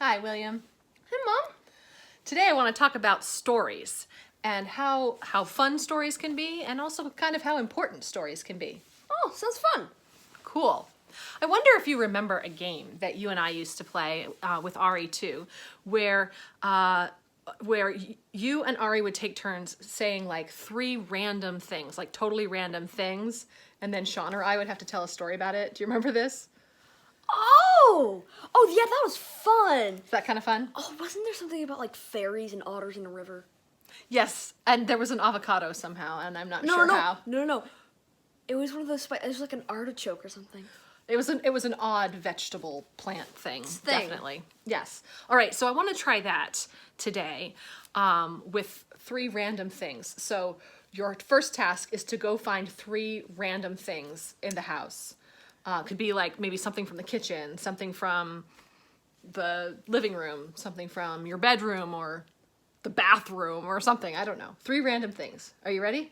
Hi, William. Hey, Mom. Today I want to talk about stories and how fun stories can be, and also kind of how important stories can be. Oh, sounds fun. Cool. I wonder if you remember a game that you and I used to play with Ari too, where you and Ari would take turns saying like 3 random things, like totally random things, and then Sean or I would have to tell a story about it. Do you remember this? Oh, yeah, that was fun. Is that kind of fun? Oh, wasn't there something about like fairies and otters in a river? Yes, and there was an avocado somehow, and I'm not sure how. No. It was one of those. It was like an artichoke or something. It was an odd vegetable plant thing. Definitely. Yes. All right, so I want to try that today with 3 random things. So your first task is to go find 3 random things in the house. Could be like maybe something from the kitchen, something from the living room, something from your bedroom or the bathroom or something. I don't know. 3 random things. Are you ready?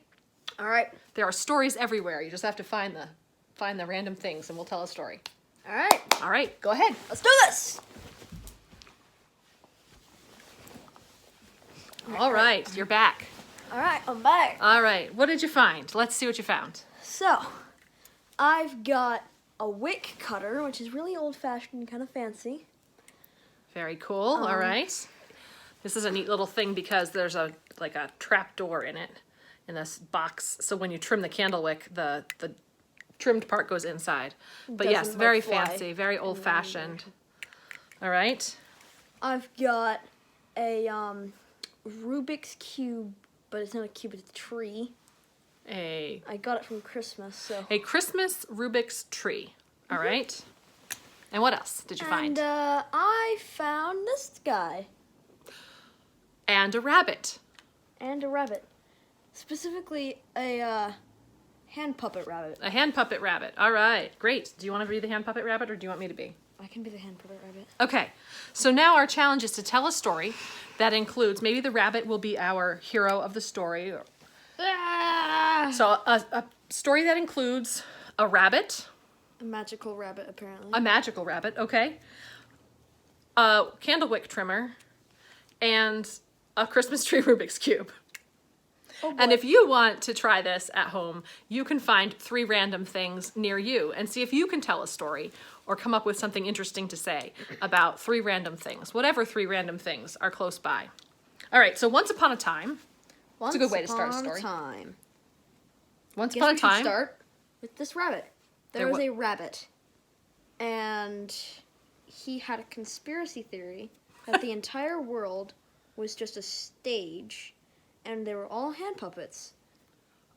All right. There are stories everywhere. You just have to find the random things and we'll tell a story. All right. All right, go ahead. Let's do this. All right, you're back. All right, I'm back. All right, what did you find? Let's see what you found. So, I've got a wick cutter, which is really old-fashioned and kind of fancy. Very cool. All right. This is a neat little thing because there's a trap door in it, in this box. So when you trim the candle wick, the trimmed part goes inside. But yes, Doesn't, very like, fly fancy, very old-fashioned. All right. I've got a Rubik's Cube, but it's not a cube, it's a tree. I got it from Christmas, so. A Christmas Rubik's tree. All right. And what else did you find? And I found this guy. And a rabbit. And a rabbit. Specifically, a hand puppet rabbit. A hand puppet rabbit. All right, great. Do you want to be the hand puppet rabbit or do you want me to be? I can be the hand puppet rabbit. Okay, so now our challenge is to tell a story that includes, maybe the rabbit will be our hero of the story. So a story that includes a rabbit. A magical rabbit, apparently. A magical rabbit, okay. A candlewick trimmer. And a Christmas tree Rubik's Cube. Oh, boy. And if you want to try this at home, you can find 3 random things near you and see if you can tell a story or come up with something interesting to say about 3 random things, whatever 3 random things are close by. All right, so once upon a time. That's a good way to start a story. Once upon a time. Start with this rabbit. There was a rabbit, and he had a conspiracy theory that the entire world was just a stage, and they were all hand puppets.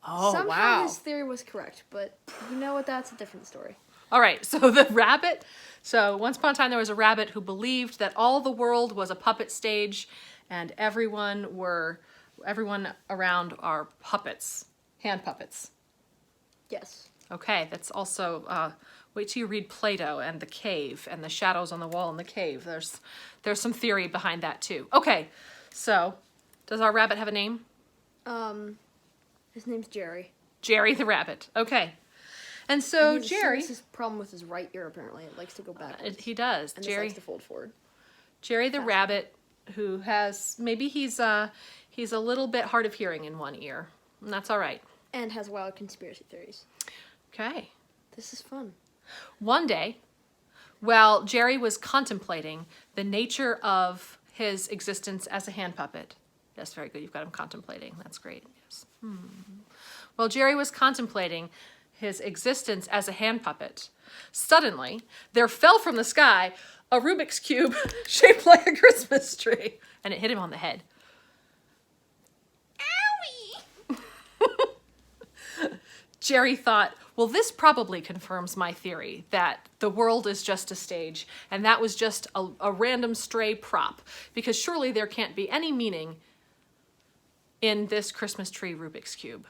Oh, Somehow wow. his theory was correct, but you know what? That's a different story. All right, so the rabbit. So once upon a time, there was a rabbit who believed that all the world was a puppet stage, and everyone around are puppets, hand puppets. Yes. Okay, that's also, wait till you read Plato and the cave and the shadows on the wall in the cave. There's some theory behind that too. Okay, so does our rabbit have a name? His name's Jerry. Jerry the rabbit. Okay. And so And Jerry, this problem with his right ear, apparently. It likes to go backwards. he does. And Jerry, this likes to fold forward. Jerry the rabbit, who has, maybe he's a little bit hard of hearing in one ear, and that's all right. And has wild conspiracy theories. Okay. This is fun. One day, while Jerry was contemplating the nature of his existence as a hand puppet. Yes, very good. You've got him contemplating. That's great. Yes. While Jerry was contemplating his existence as a hand puppet, suddenly there fell from the sky a Rubik's Cube shaped like a Christmas tree, and it hit him on the head. Jerry thought, well, this probably confirms my theory that the world is just a stage, and that was just a random stray prop, because surely there can't be any meaning in this Christmas tree Rubik's Cube.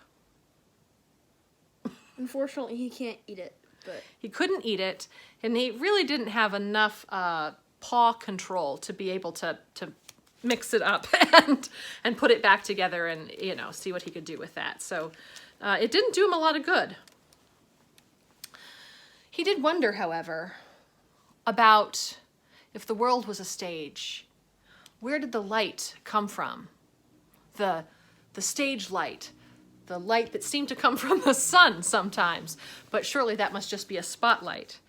Unfortunately, he can't eat it, but... He couldn't eat it, and he really didn't have enough paw control to be able to mix it up and put it back together and, see what he could do with that. So it didn't do him a lot of good. He did wonder, however, about if the world was a stage, where did the light come from? The stage light, the light that seemed to come from the sun sometimes, but surely that must just be a spotlight.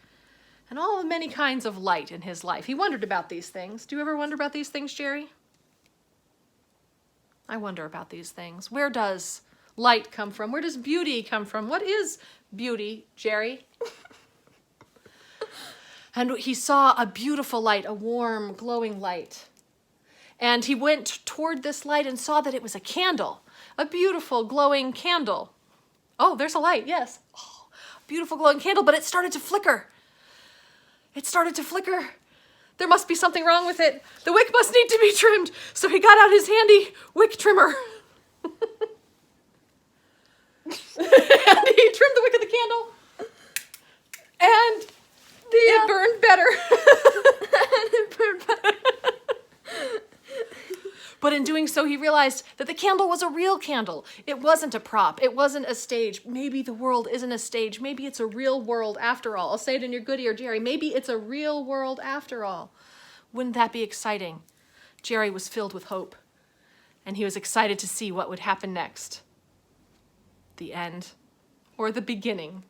And all the many kinds of light in his life. He wondered about these things. Do you ever wonder about these things, Jerry? I wonder about these things. Where does light come from? Where does beauty come from? What is beauty, Jerry? And he saw a beautiful light, a warm, glowing light. And he went toward this light and saw that it was a candle, a beautiful, glowing candle. Oh, there's a light, yes. Oh, beautiful, glowing candle, but it started to flicker. It started to flicker. There must be something wrong with it. The wick must need to be trimmed. So he got out his handy wick trimmer. And he trimmed the wick of the candle. And it burned better. It burned better. But in doing so, he realized that the candle was a real candle. It wasn't a prop. It wasn't a stage. Maybe the world isn't a stage. Maybe it's a real world after all. I'll say it in your good ear, Jerry. Maybe it's a real world after all. Wouldn't that be exciting? Jerry was filled with hope, and he was excited to see what would happen next. The end, or the beginning,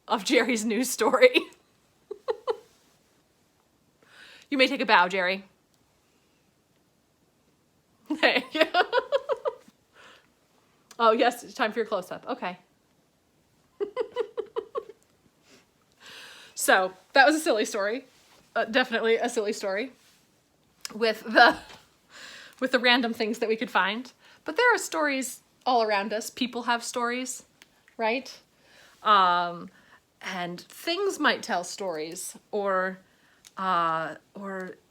of Jerry's new story. You may take a bow, Jerry. Hey. Oh, yes, it's time for your close-up. Okay. So, that was a silly story. Definitely a silly story with the random things that we could find. But there are stories all around us. People have stories, right? And things might tell stories, or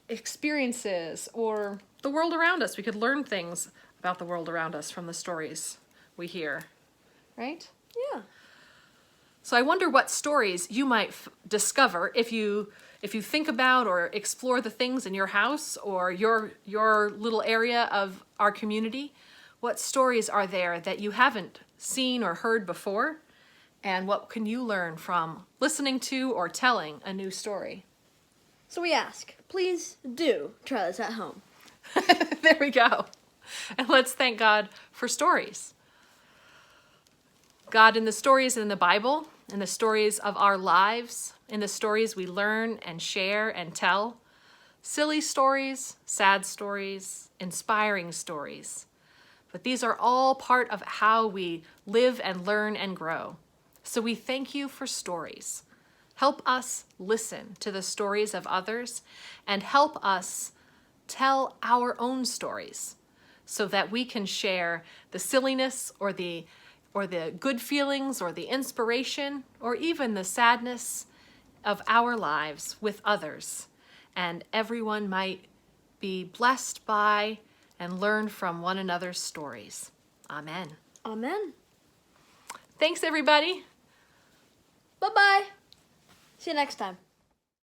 experiences, or the world around us. We could learn things about the world around us from the stories we hear, right? Yeah. So I wonder what stories you might discover if you think about or explore the things in your house or your little area of our community. What stories are there that you haven't seen or heard before? And what can you learn from listening to or telling a new story? So we ask, please do try this at home. There we go. And let's thank God for stories. God, in the stories in the Bible, in the stories of our lives, in the stories we learn and share and tell, silly stories, sad stories, inspiring stories. But these are all part of how we live and learn and grow. So we thank you for stories. Help us listen to the stories of others and help us tell our own stories so that we can share the silliness or the good feelings or the inspiration or even the sadness of our lives with others. And everyone might be blessed by and learn from one another's stories. Amen. Amen. Thanks, everybody. Bye-bye. See you next time.